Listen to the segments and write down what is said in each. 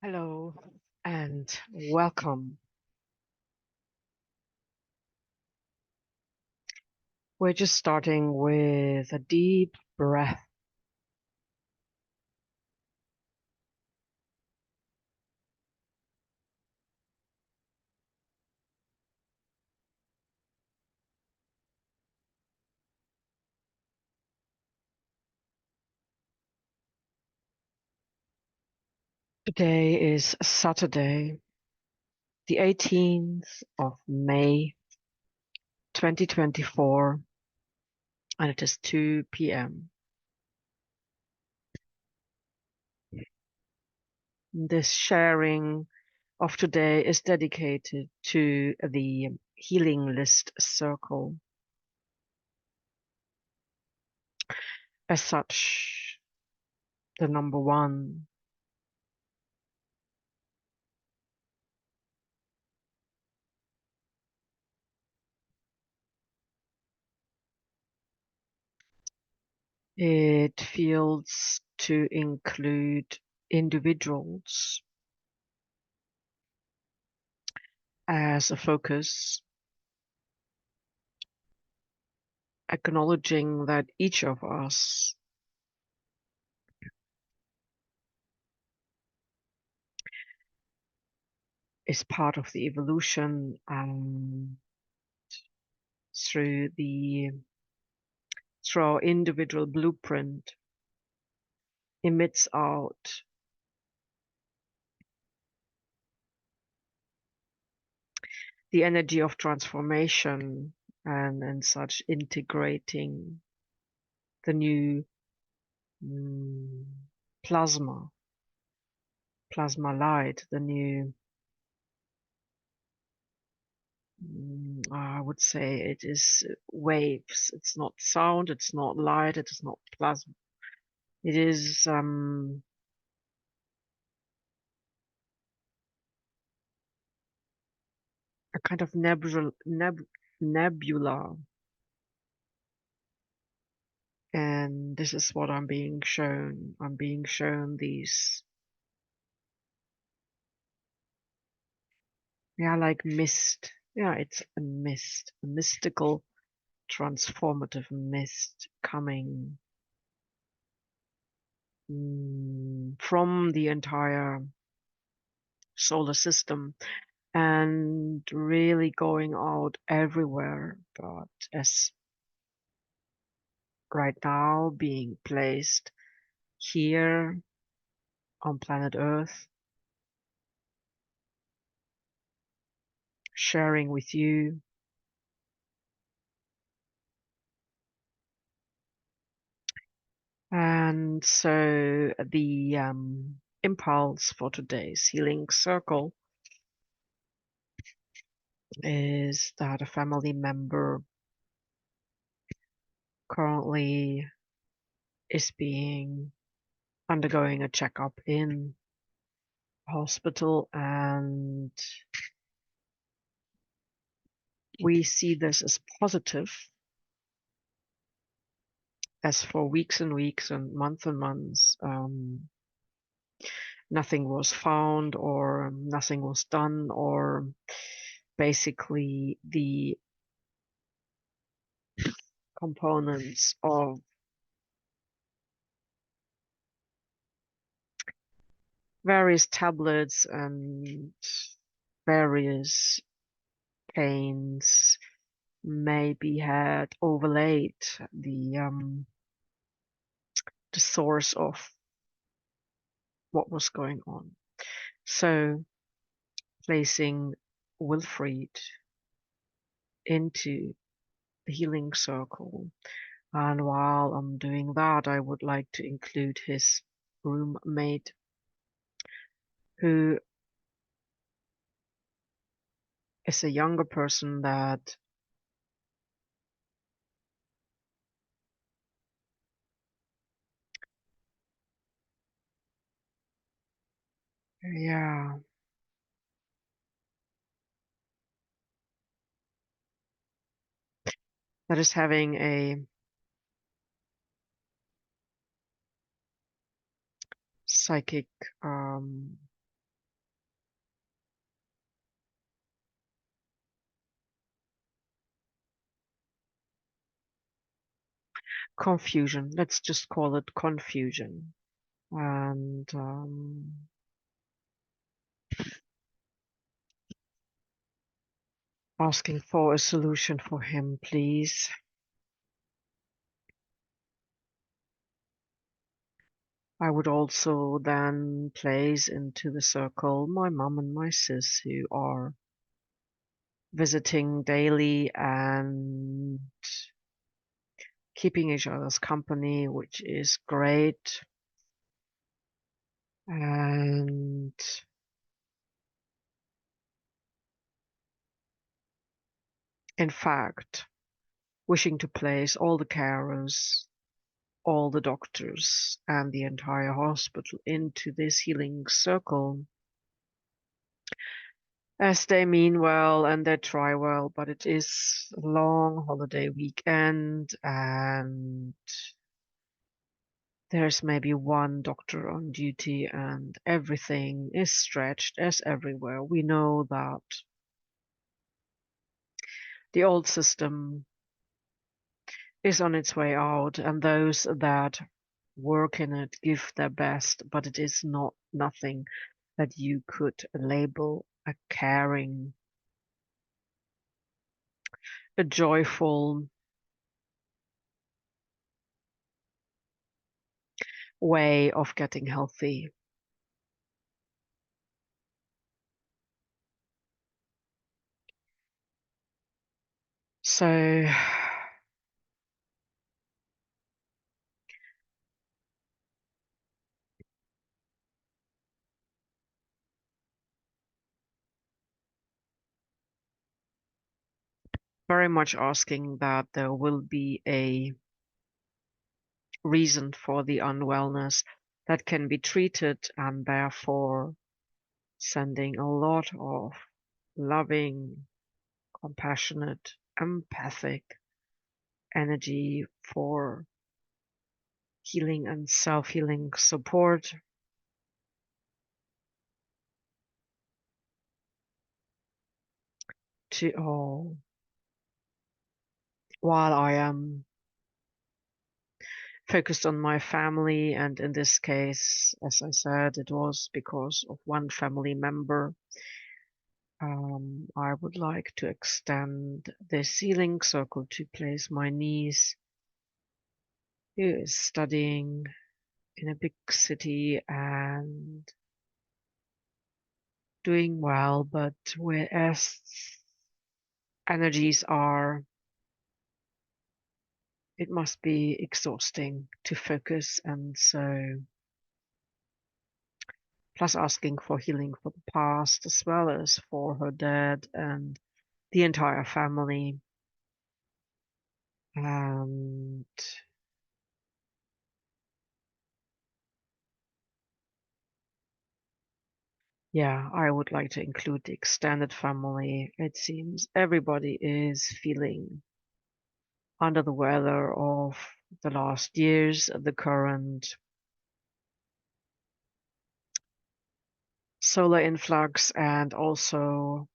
Hello and welcome. We're just starting with a deep breath. Today is Saturday, the 18th of May, 2024, and it is 2 p.m. This sharing of today is dedicated to the Healing List Circle. As such, the number one it feels to include individuals as a focus, acknowledging that each of us is part of the evolution through our individual blueprint emits out the energy of transformation and such integrating the new mm, plasma light, the new I would say it is waves. It's not sound, it's not light, it is not plasma. It is a kind of nebula. And this is what I'm being shown. I'm being shown these, yeah, like mist. Yeah, it's a mist, a mystical, transformative mist coming from the entire solar system and really going out everywhere. But as right now being placed here on planet Earth, sharing with you. And so the impulse for today's healing circle is that a family member currently is undergoing a checkup in hospital, and we see this as positive, as for weeks and weeks and months nothing was found or nothing was done, or basically the components of various tablets and various paints maybe had overlaid the source of what was going on. So placing Wilfried into the healing circle. And while I'm doing that, I would like to include his roommate, who is a younger person that yeah, that is having a psychic confusion. Let's just call it confusion. And asking for a solution for him, please. I would also then place into the circle my mum and my sis who are visiting daily and keeping each other's company, which is great. And in fact, wishing to place all the carers, all the doctors, and the entire hospital into this healing circle, as they mean well and they try well, but it is a long holiday weekend and there's maybe one doctor on duty and everything is stretched as everywhere. We know that the old system is on its way out and those that work in it give their best, but it is not nothing that you could label a caring, a joyful way of getting healthy. So very much asking that there will be a reason for the unwellness that can be treated and therefore sending a lot of loving, compassionate, empathic energy for healing and self-healing support to all while I am focused on my family. And in this case, as I said, it was because of one family member. I would like to extend this healing circle to place my niece, who is studying in a big city and doing well, but whereas energies are, it must be exhausting to focus. And so, plus asking for healing for the past as well as for her dad and the entire family. And yeah, I would like to include the extended family. It seems everybody is feeling under the weather of the last years, the current solar influx, and also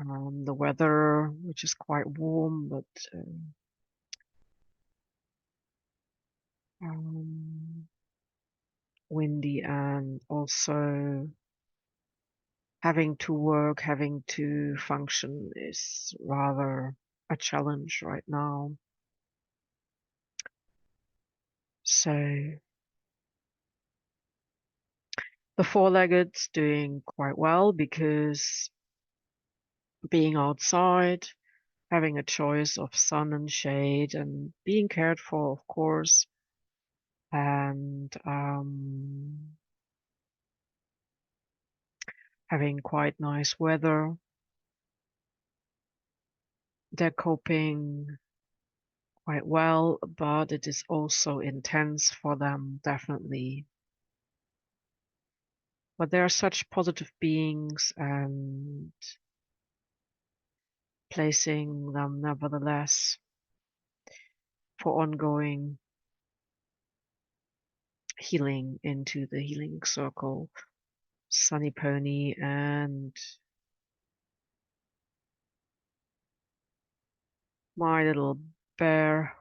the weather, which is quite warm, but windy, and also having to work, having to function is rather a challenge right now. So the four-legged's doing quite well because being outside, having a choice of sun and shade and being cared for, of course, and having quite nice weather. They're coping quite well, but it is also intense for them, definitely. But they are such positive beings and placing them nevertheless for ongoing healing into the healing circle. Sunny Pony and my little bear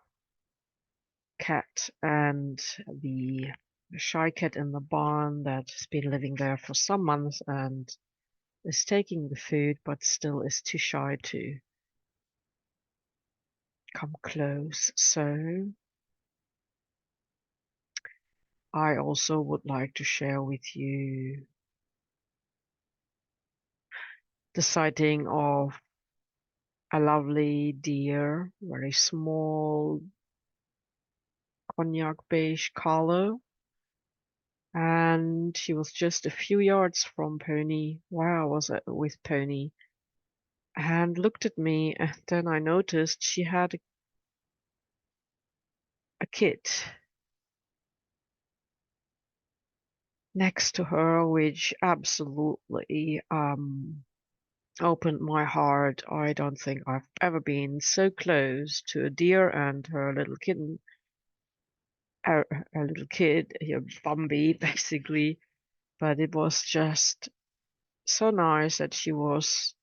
cat and the shy cat in the barn that's been living there for some months and is taking the food but still is too shy to come close. So I also would like to share with you the sighting of a lovely deer, very small, cognac beige color. And she was just a few yards from Pony, where I was with Pony, and looked at me. And then I noticed she had a kid next to her, which absolutely opened my heart. I don't think I've ever been so close to a deer and her little kitten, a little kid, a Bambi, basically. But it was just so nice that she was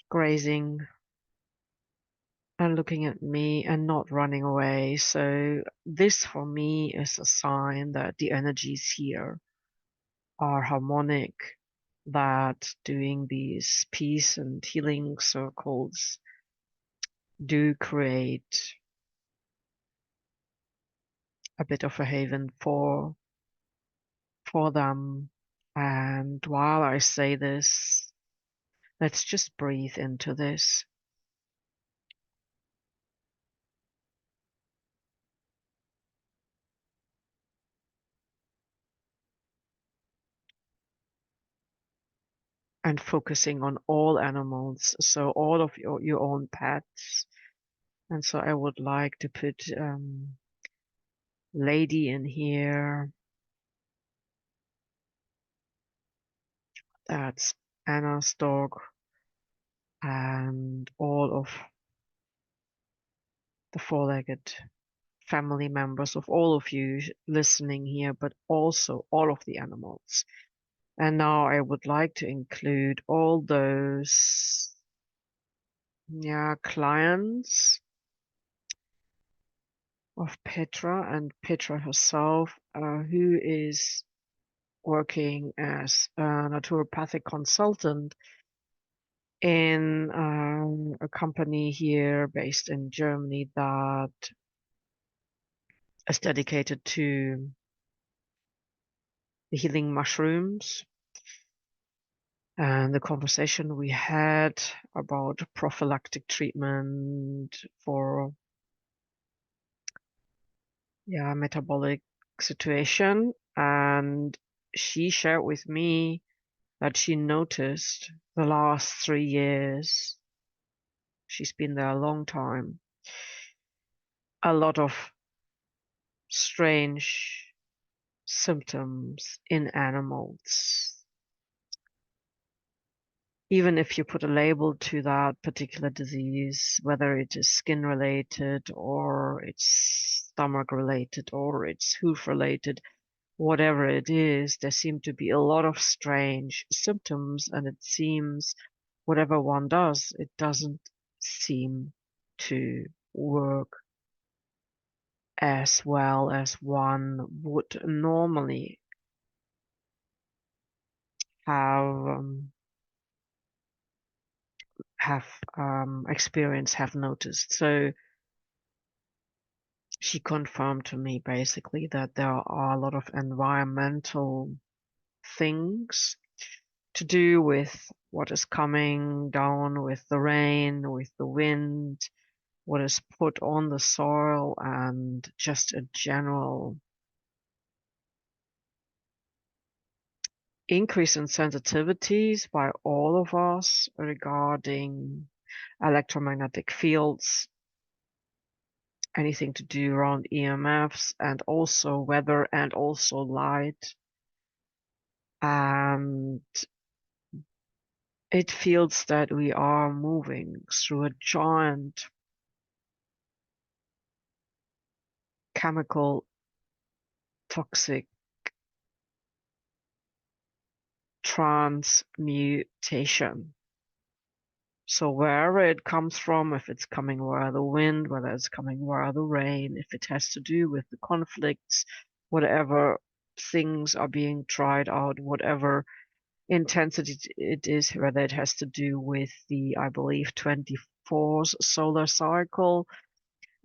grazing and looking at me and not running away. So this for me is a sign that the energies here are harmonic, that doing these peace and healing circles do create a bit of a haven for them. And while I say this, let's just breathe into this. And focusing on all animals, so all of your own pets. And so I would like to put Lady in here. That's Anna's dog, and all of the four-legged family members of all of you listening here, but also all of the animals. And now I would like to include all those clients of Petra and Petra herself, who is working as a naturopathic consultant in a company here based in Germany that is dedicated to the healing mushrooms. And the conversation we had about prophylactic treatment for metabolic situation. And she shared with me that she noticed the last 3 years, she's been there a long time, a lot of strange symptoms in animals. Even if you put a label to that particular disease, whether it is skin related or it's stomach related or it's hoof related, whatever it is, there seem to be a lot of strange symptoms, and it seems whatever one does, it doesn't seem to work as well as one would normally have experienced, have noticed. So she confirmed to me basically that there are a lot of environmental things to do with what is coming down with the rain, with the wind, what is put on the soil, and just a general increase in sensitivities by all of us regarding electromagnetic fields, anything to do around EMFs, and also weather and also light. And it feels that we are moving through a giant chemical toxic transmutation. So wherever it comes from, if it's coming via the wind, whether it's coming via the rain, if it has to do with the conflicts, whatever things are being tried out, whatever intensity it is, whether it has to do with the, I believe, 24th solar cycle,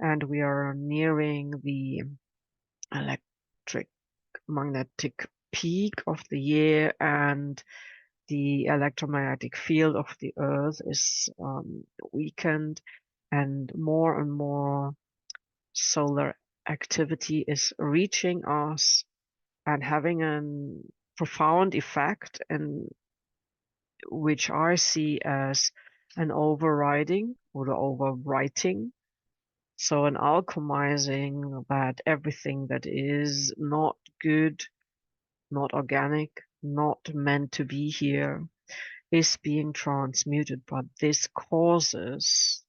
and we are nearing the electric magnetic peak of the year, and the electromagnetic field of the Earth is weakened, and more solar activity is reaching us and having a profound effect, and which I see as an overriding or the overwriting. So an alchemizing that everything that is not good, not organic, not meant to be here is being transmuted, but this causes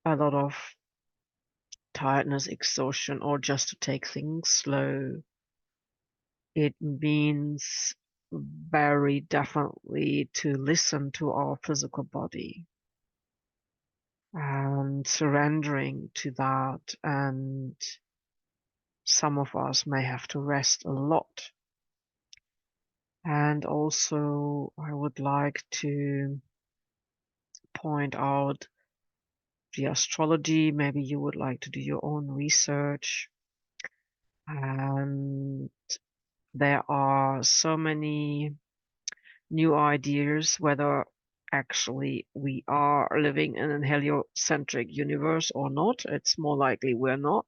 a lot of tiredness, exhaustion, or just to take things slow. It means very definitely to listen to our physical body and surrendering to that. And some of us may have to rest a lot. And also, I would like to point out the astrology. Maybe you would like to do your own research. And there are so many new ideas whether actually we are living in an heliocentric universe or not. It's more likely we're not.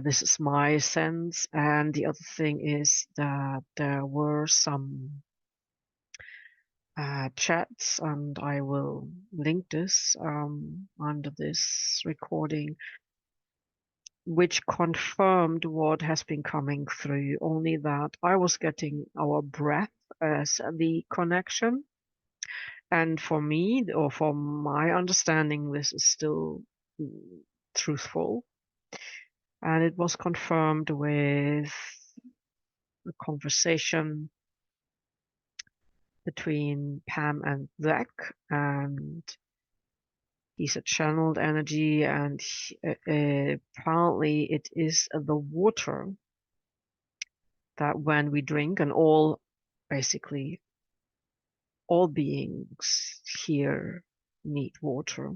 This is my sense. And the other thing is that there were some chats, and I will link this under this recording, which confirmed what has been coming through, only that I was getting our breath as the connection. And for me, or for my understanding, this is still truthful. And it was confirmed with the conversation between Pam and Zach, and he's a channeled energy, and apparently it is the water that when we drink, and basically all beings here need water.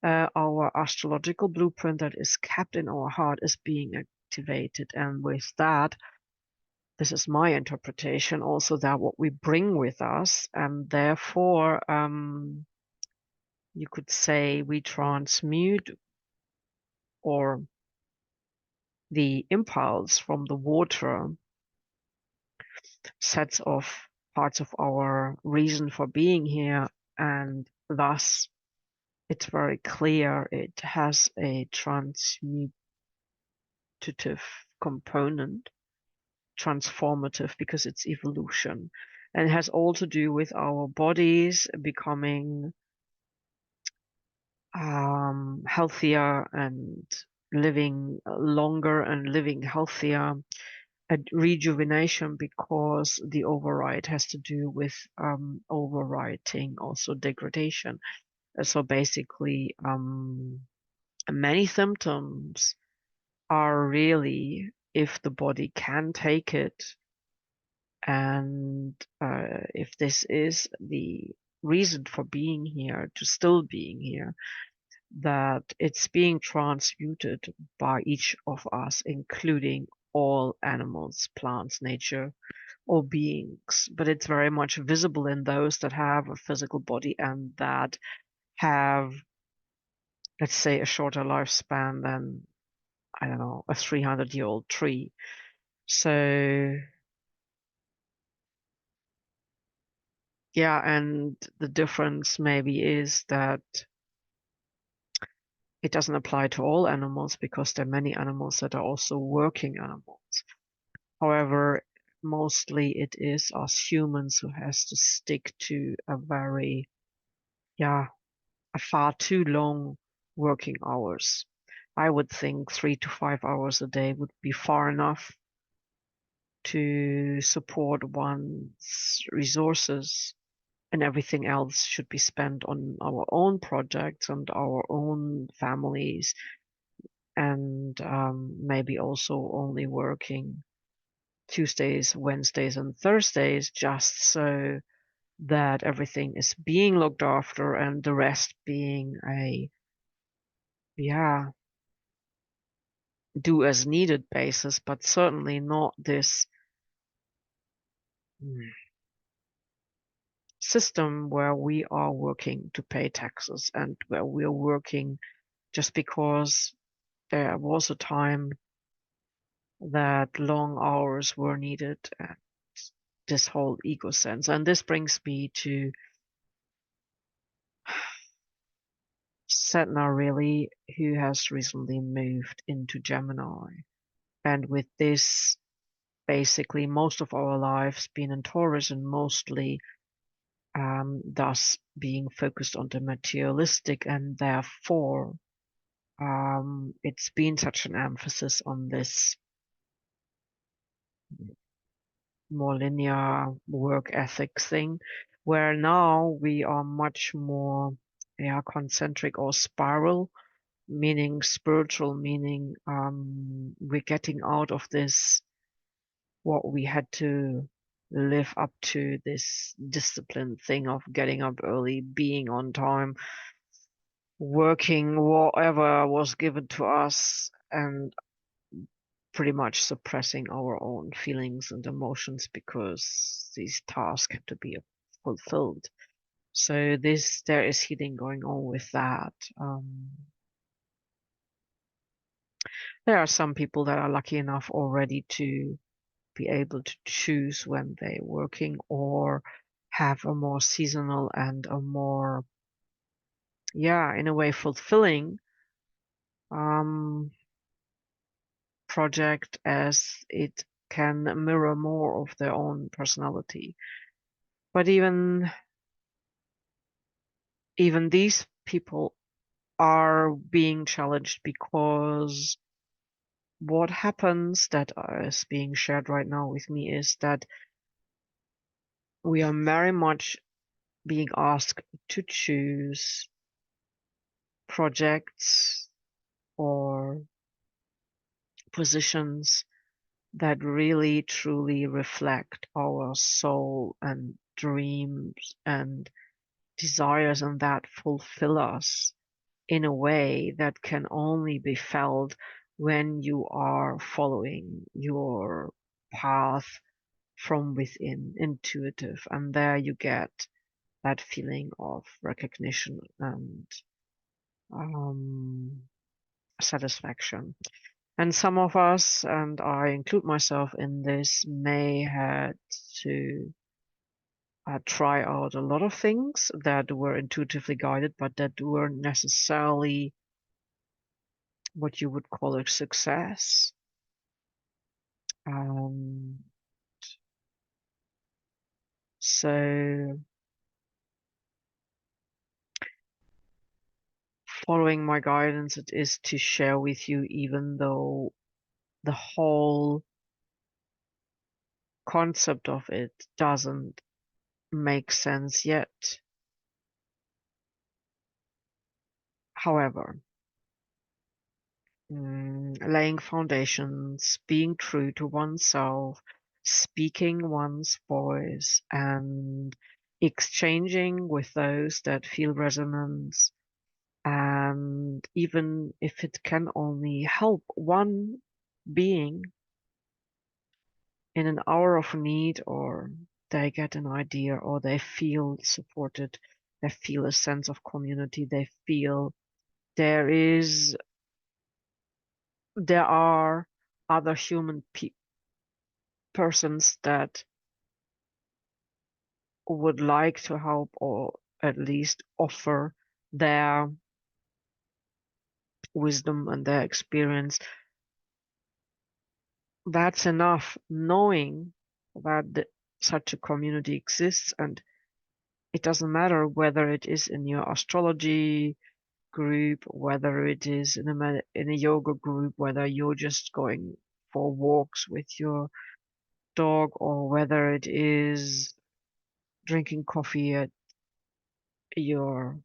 Our astrological blueprint that is kept in our heart is being activated, and with that, this is my interpretation also, that what we bring with us, and therefore you could say we transmute, or the impulse from the water sets off parts of our reason for being here, and thus it's very clear it has a transmutative component, transformative, because it's evolution, and it has all to do with our bodies becoming healthier and living longer and living healthier, a rejuvenation, because the override has to do with overwriting also degradation. So basically, many symptoms are really, if the body can take it, and if this is the reason for being here, to still being here, that it's being transmuted by each of us, including all animals, plants, nature, or beings. But it's very much visible in those that have a physical body and that have, let's say, a shorter lifespan than, I don't know, a 300-year-old tree. So yeah, and the difference maybe is that it doesn't apply to all animals, because there are many animals that are also working animals. However, mostly it is us humans who has to stick to a far too long working hours. I would think 3 to 5 hours a day would be far enough to support one's resources and everything else should be spent on our own projects and our own families, and maybe also only working Tuesdays, Wednesdays, and Thursdays just so that everything is being looked after and the rest being a, yeah, do as needed basis, but certainly not this system where we are working to pay taxes and where we're working just because there was a time that long hours were needed, and this whole ego sense. And this brings me to Setna, really, who has recently moved into Gemini. And with this, basically, most of our lives been in Taurus and mostly thus being focused on the materialistic, and therefore it's been such an emphasis on this more linear work ethics thing, where now we are much more, yeah, concentric or spiral, meaning spiritual, meaning we're getting out of this what we had to live up to, this disciplined thing of getting up early, being on time, working whatever was given to us, and pretty much suppressing our own feelings and emotions because these tasks have to be fulfilled. So there is healing going on with that. There are some people that are lucky enough already to be able to choose when they're working or have a more seasonal and a more, yeah, in a way fulfilling um, project, as it can mirror more of their own personality. But even these people are being challenged because what happens that is being shared right now with me is that we are very much being asked to choose projects or positions that really truly reflect our soul and dreams and desires, and that fulfill us in a way that can only be felt when you are following your path from within, intuitive, and there you get that feeling of recognition and um, satisfaction. And some of us, and I include myself in this, may had to try out a lot of things that were intuitively guided, but that weren't necessarily what you would call a success. Um, so following my guidance, it is to share with you, even though the whole concept of it doesn't make sense yet. However, laying foundations, being true to oneself, speaking one's voice, and exchanging with those that feel resonance. And even if it can only help one being in an hour of need, or they get an idea, or they feel supported, they feel a sense of community, they feel there is there are other human persons that would like to help, or at least offer their wisdom and their experience. That's enough, knowing that such a community exists, and it doesn't matter whether it is in your astrology group, whether it is in a yoga group, whether you're just going for walks with your dog, or whether it is drinking coffee at your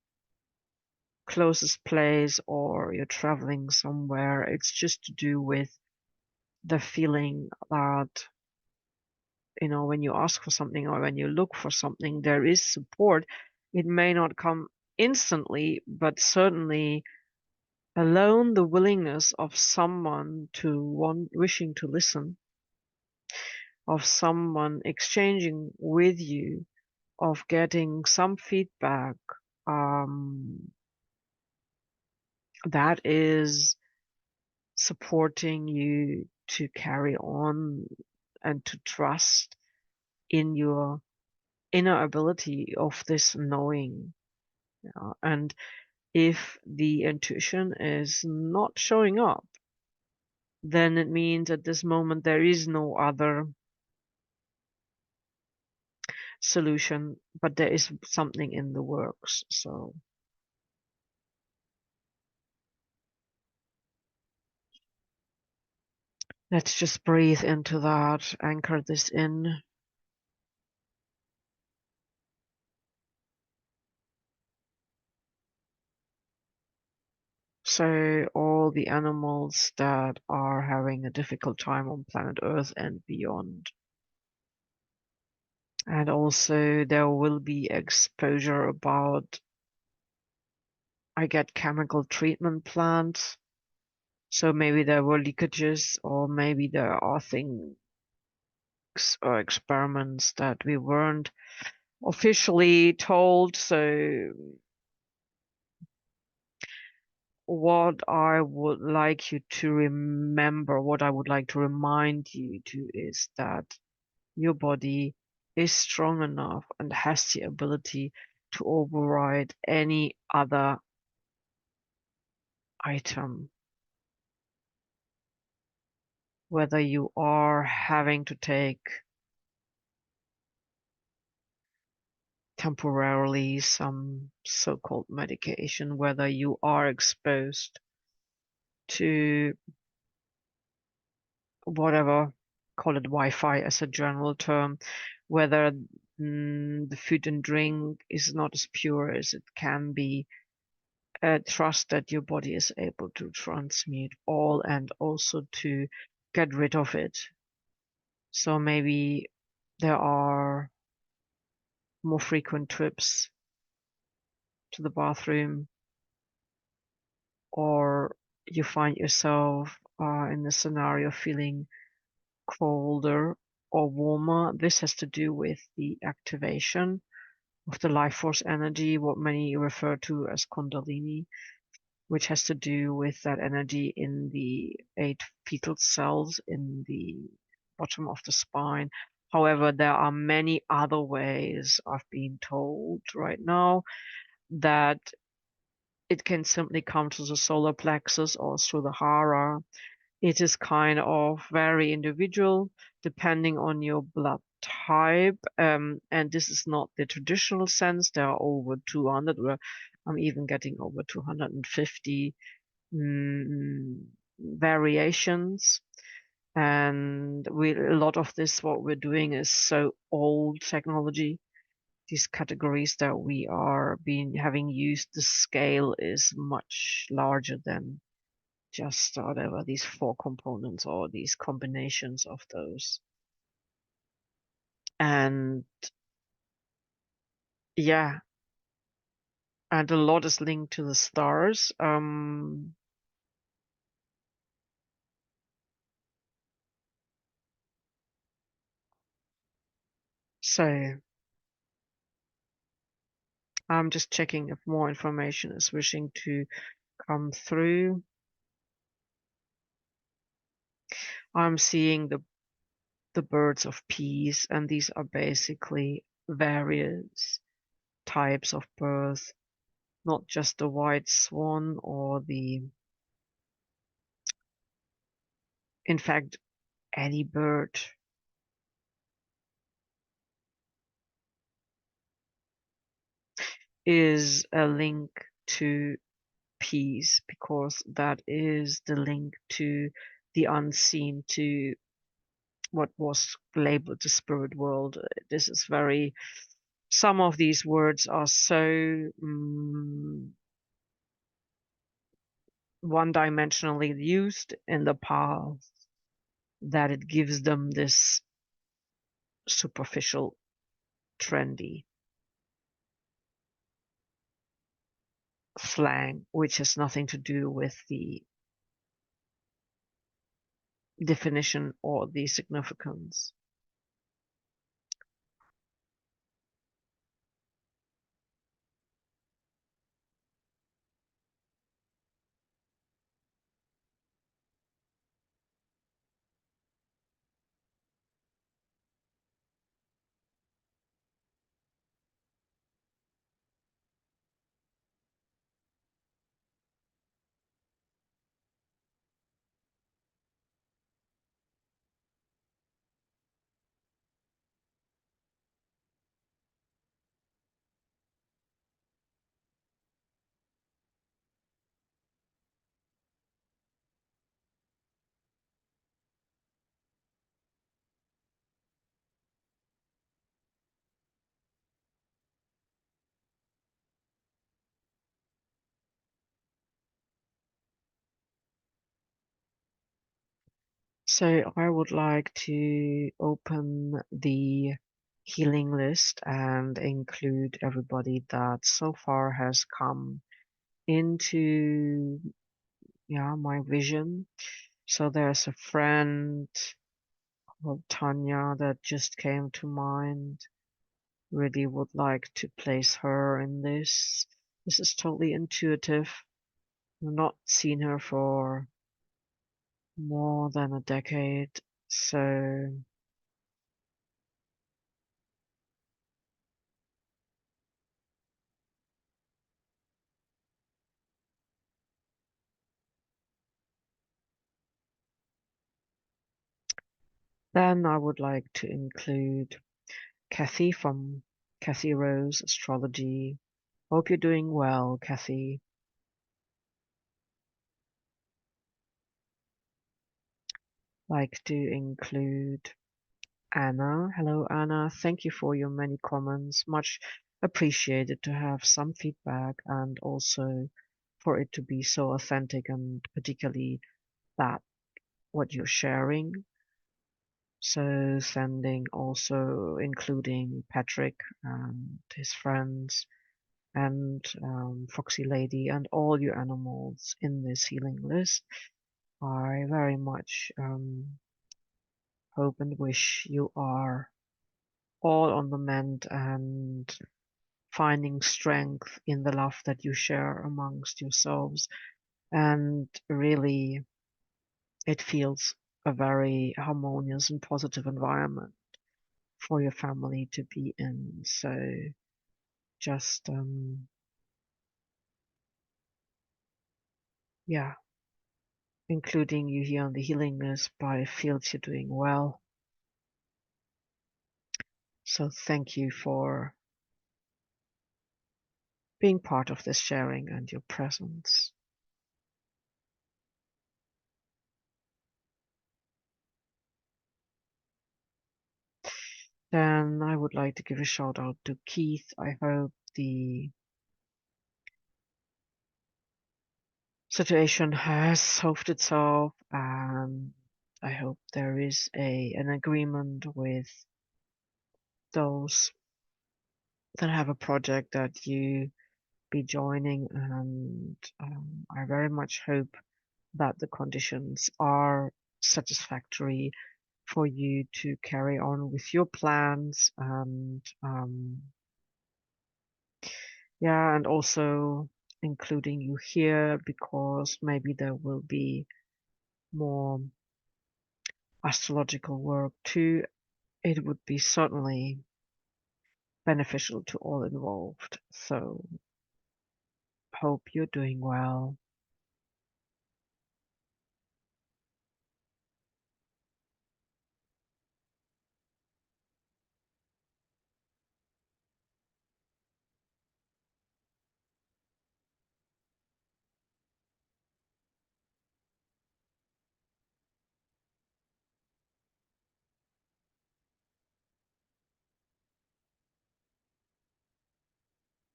closest place or you're traveling somewhere. It's just to do with the feeling that, when you ask for something or when you look for something, there is support. It may not come instantly, but certainly alone the willingness of someone to wishing to listen, of someone exchanging with you, of getting some feedback, um, that is supporting you to carry on and to trust in your inner ability of this knowing. And if the intuition is not showing up, then it means at this moment there is no other solution, but there is something in the works. So let's just breathe into that, anchor this in. So all the animals that are having a difficult time on planet Earth and beyond. And also there will be exposure about, I get chemical treatment plants. So maybe there were leakages, or maybe there are things or experiments that we weren't officially told. So what I would like you to remember, what I would like to remind you to, is that your body is strong enough and has the ability to override any other item. Whether you are having to take temporarily some so-called medication, whether you are exposed to whatever, call it Wi-Fi as a general term, whether the food and drink is not as pure as it can be, trust that your body is able to transmute all and also to get rid of it. So maybe there are more frequent trips to the bathroom, or you find yourself in the scenario feeling colder or warmer. This has to do with the activation of the life force energy, what many refer to as Kundalini, which has to do with that energy in the 8 fetal cells in the bottom of the spine. However, there are many other ways, I've been told right now, that it can simply come to the solar plexus or through the hara. It is kind of very individual depending on your blood type. And this is not the traditional sense. There are over 200, or I'm even getting over 250 variations. And a lot of this, what we're doing is so old technology. These categories that we are having used, the scale is much larger than just whatever these 4 components or these combinations of those. And yeah, and a lot is linked to the stars. So I'm just checking if more information is wishing to come through. I'm seeing the birds of peace, and these are basically various types of birds, not just the white swan or in fact, any bird is a link to peace, because that is the link to the unseen, to what was labeled the spirit world. This is very some of these words are so one-dimensionally used in the past that it gives them this superficial, trendy slang, which has nothing to do with the definition or the significance. So I would like to open the healing list and include everybody that so far has come into my vision. So there's a friend called Tanya that just came to mind. Really would like to place her in this. This is totally intuitive. I've not seen her for more than a decade. So then I would like to include Kathy from Kathy Rose Astrology. Hope you're doing well, Kathy. Like to include Anna. Hello, Anna. Thank you for your many comments. Much appreciated to have some feedback and also for it to be so authentic and particularly that what you're sharing. So sending also including Patrick and his friends and Foxy Lady and all your animals in this healing list. I very much hope and wish you are all on the mend and finding strength in the love that you share amongst yourselves. And really, it feels a very harmonious and positive environment for your family to be in. So just, yeah, including you here on the healing list, but it feels you're doing well. So thank you for being part of this sharing and your presence. Then I would like to give a shout out to Keith. I hope the situation has solved itself and I hope there is an agreement with those that have a project that you be joining, and I very much hope that the conditions are satisfactory for you to carry on with your plans and and also including you here because maybe there will be more astrological work too. It would be certainly beneficial to all involved. So hope you're doing well.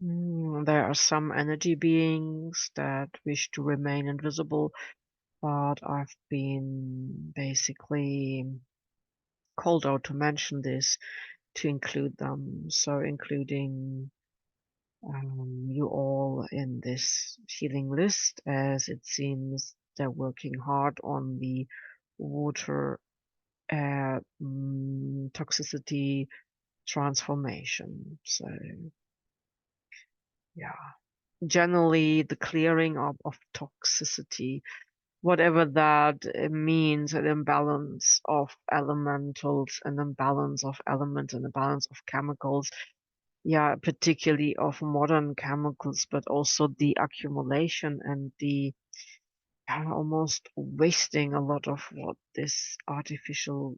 There are some energy beings that wish to remain invisible, but I've been basically called out to mention this to include them. So including you all in this healing list, as it seems they're working hard on the water toxicity transformation. So yeah, generally the clearing up of toxicity, whatever that means, an imbalance of elementals, an imbalance of elements, an imbalance of chemicals. Yeah, particularly of modern chemicals, but also the accumulation and the almost wasting a lot of what this artificial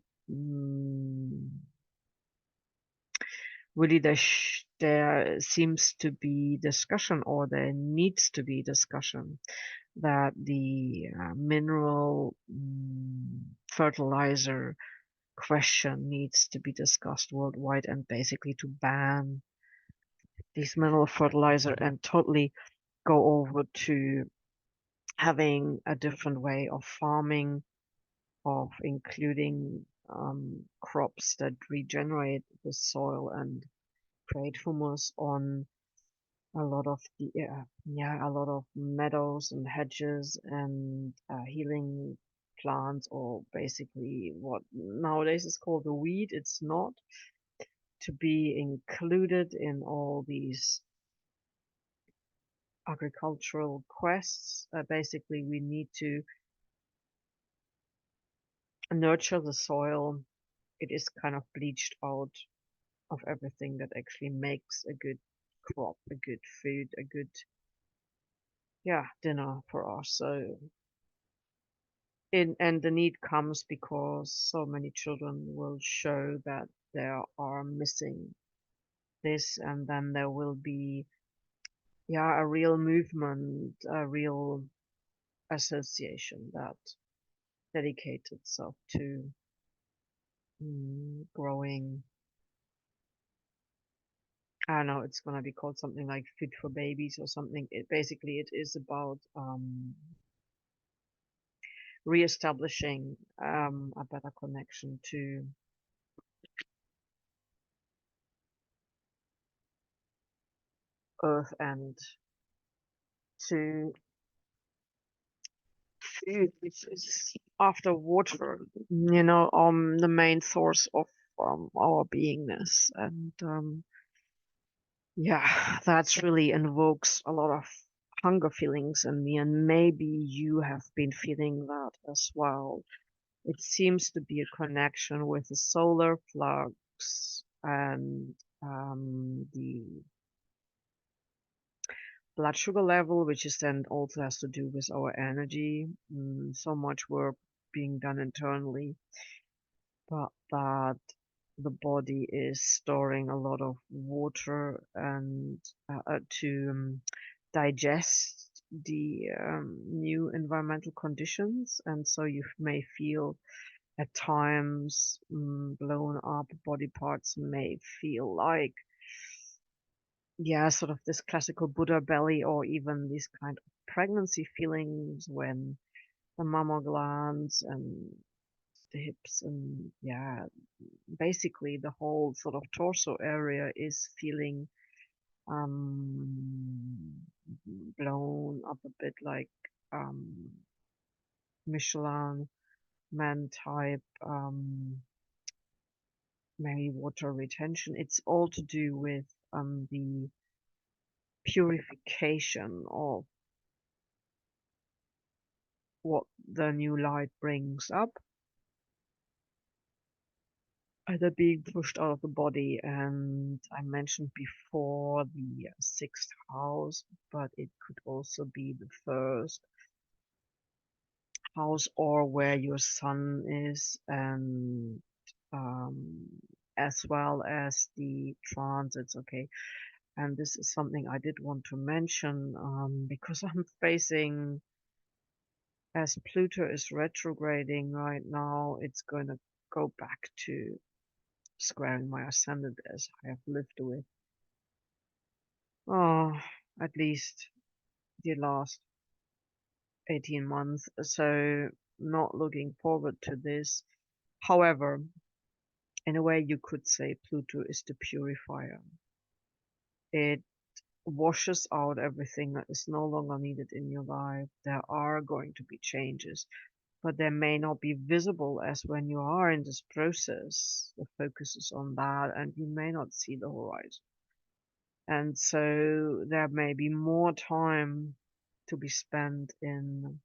really there seems to be discussion, or there needs to be discussion, that the mineral fertilizer question needs to be discussed worldwide, and basically to ban these mineral fertilizer and totally go over to having a different way of farming, of including crops that regenerate the soil and create humus on a lot of the a lot of meadows and hedges and healing plants, or basically what nowadays is called the weed. It's not to be included in all these agricultural quests. Basically, we need to nurture the soil. It is kind of bleached out of everything that actually makes a good crop, a good food, a good dinner for us. So and the need comes because so many children will show that they are missing this, and then there will be a real movement, a real association that dedicates itself to growing. I don't know, it's gonna be called something like Food for Babies or something. Basically it is about reestablishing a better connection to earth and to food, which is after water, the main source of our beingness. And that's really invokes a lot of hunger feelings in me, and maybe you have been feeling that as well. It seems to be a connection with the solar flux and the blood sugar level, which is then also has to do with our energy. So much work being done internally, but that the body is storing a lot of water and to digest the new environmental conditions, and so you may feel at times blown up. Body parts may feel like sort of this classical Buddha belly, or even these kind of pregnancy feelings when the mammal glands and the hips and basically the whole sort of torso area is feeling um blown up a bit, like Michelin man type, maybe water retention. It's all to do with the purification of what the new light brings up, either being pushed out of the body. And I mentioned before the sixth house, but it could also be the first house, or where your sun is, and um, as well as the transits. Okay, and this is something I did want to mention, because I'm facing, as Pluto is retrograding right now, it's going to go back to squaring my ascendant, as I have lived with Oh, at least the last 18 months. So not looking forward to this. However, in a way, you could say Pluto is the purifier. It washes out everything that is no longer needed in your life. There are going to be changes, but they may not be visible as when you are in this process. The focus is on that, and you may not see the horizon. And so there may be more time to be spent in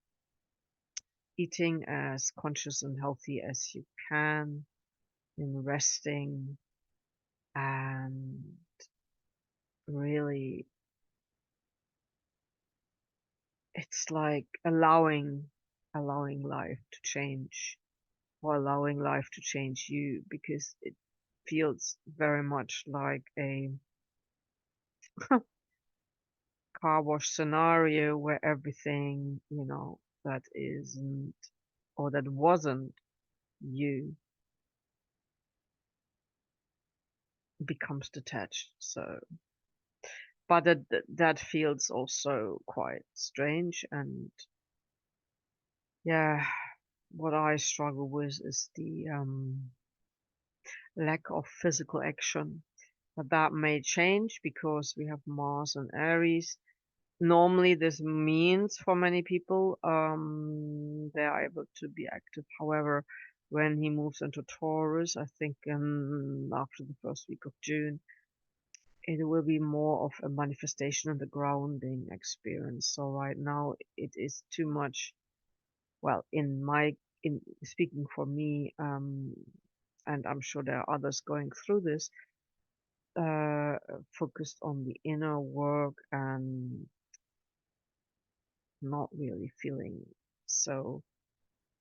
eating as conscious and healthy as you can, in resting, and really, it's like allowing life to change, or allowing life to change you, because it feels very much like a car wash scenario where everything, that isn't or that wasn't you becomes detached. So, but that feels also quite strange. And yeah, what I struggle with is the lack of physical action. But that may change because we have Mars and Aries. Normally, this means for many people they are able to be active. However, when he moves into Taurus, I think after the first week of June, it will be more of a manifestation and a grounding experience. So right now, it is too much. Well, in speaking for me, and I'm sure there are others going through this, uh, focused on the inner work and not really feeling so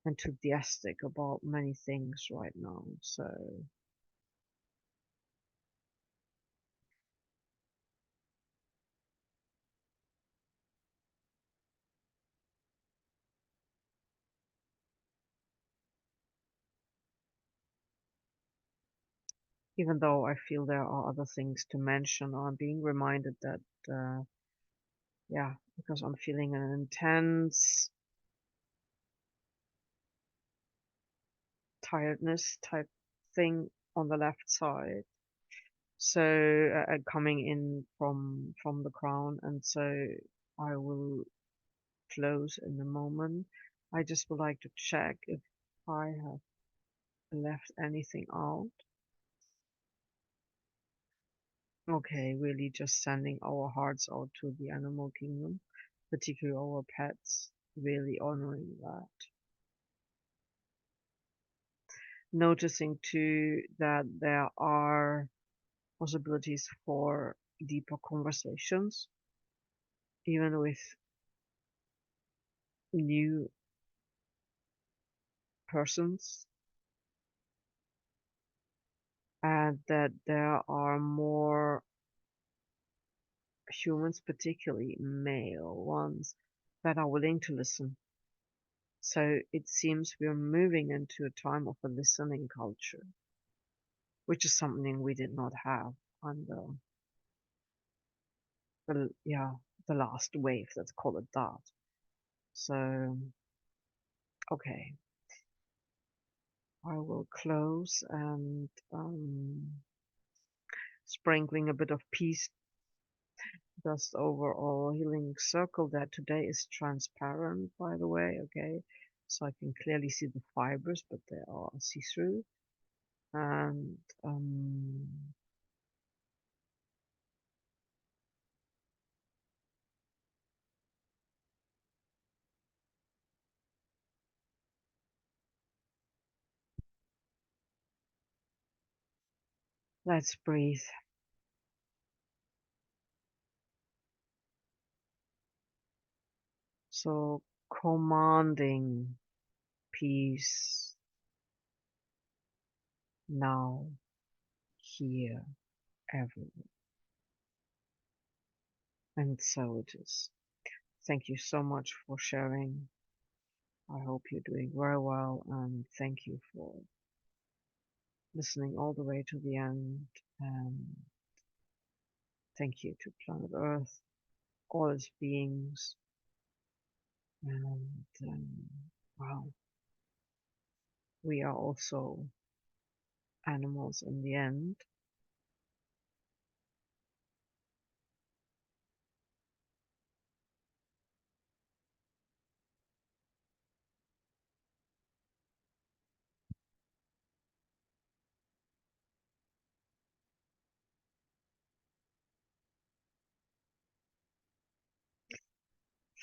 enthusiastic about many things right now. So even though I feel there are other things to mention, I'm being reminded that, yeah, because I'm feeling an intense tiredness type thing on the left side. So coming in from the crown, and so I will close in a moment. I just would like to check if I have left anything out. Okay, really just sending our hearts out to the animal kingdom, particularly our pets, really honoring that. Noticing too that there are possibilities for deeper conversations, even with new persons, and that there are more humans, particularly male ones, that are willing to listen. So it seems we're moving into a time of a listening culture, which is something we did not have under yeah, the last wave, let's call it that. So okay, I will close and sprinkling a bit of peace dust over our healing circle that today is transparent, by the way, okay? So I can clearly see the fibers, but they are see-through. And let's breathe. So commanding peace now, here, everywhere. And so it is. Thank you so much for sharing. I hope you're doing very well, and thank you for listening all the way to the end. And thank you to planet Earth, all its beings, and well, we are also animals in the end.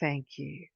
Thank you.